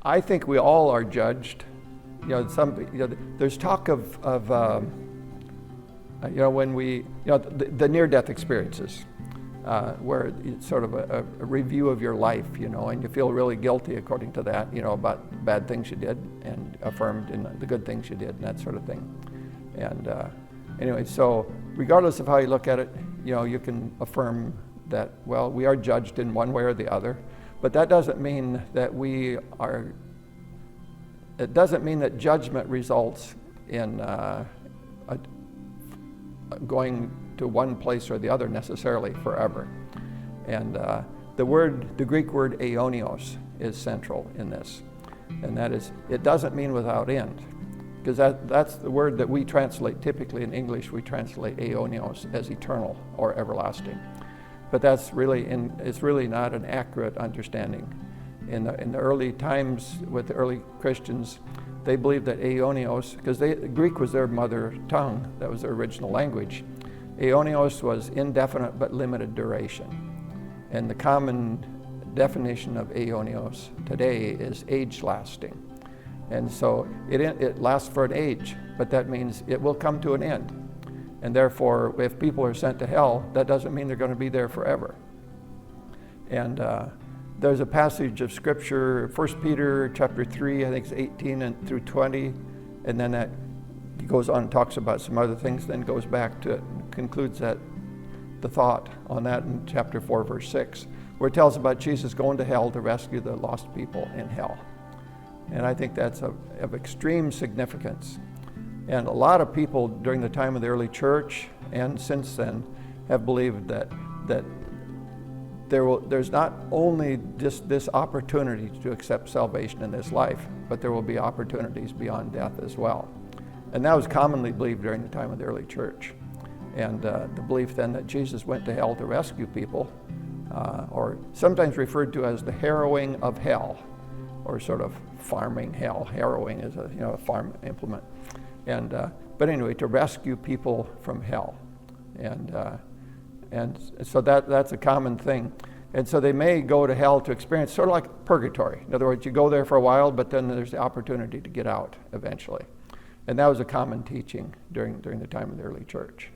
I think we all are judged. There's talk of when we, the near-death experiences, where it's sort of a review of your life, and you feel really guilty according to that, about bad things you did, and affirmed in the good things you did, and that sort of thing. And anyway, so regardless of how you look at it, you can affirm that, well, we are judged in one way or the other, but that doesn't mean that it doesn't mean that judgment results in going to one place or the other necessarily forever. And the Greek word aionios is central in this. And that is, it doesn't mean without end. Because that's the word that we translate, typically in English, we translate aionios as eternal or everlasting. But it's really not an accurate understanding. In the early times with the early Christians, they believed that aionios, because Greek was their mother tongue, that was their original language. Aionios was indefinite but limited duration. And the common definition of aionios today is age-lasting. And so it lasts for an age, but that means it will come to an end. And therefore, if people are sent to hell, that doesn't mean they're going to be there forever. And there's a passage of Scripture, 1 Peter chapter 3, I think it's 18 and through 20, and then that he goes on and talks about some other things, then goes back to concludes the thought on that in chapter 4, verse 6, where it tells about Jesus going to hell to rescue the lost people in hell. And I think that's of extreme significance. And a lot of people during the time of the early church and since then have believed that there's not only just this opportunity to accept salvation in this life, but there will be opportunities beyond death as well. And that was commonly believed during the time of the early church. And the belief then that Jesus went to hell to rescue people, or sometimes referred to as the harrowing of hell, or sort of farming hell. Harrowing is a farm implement. And but anyway, to rescue people from hell. And so that's a common thing. And so they may go to hell to experience sort of like purgatory. In other words, you go there for a while, but then there's the opportunity to get out eventually. And that was a common teaching during the time of the early church.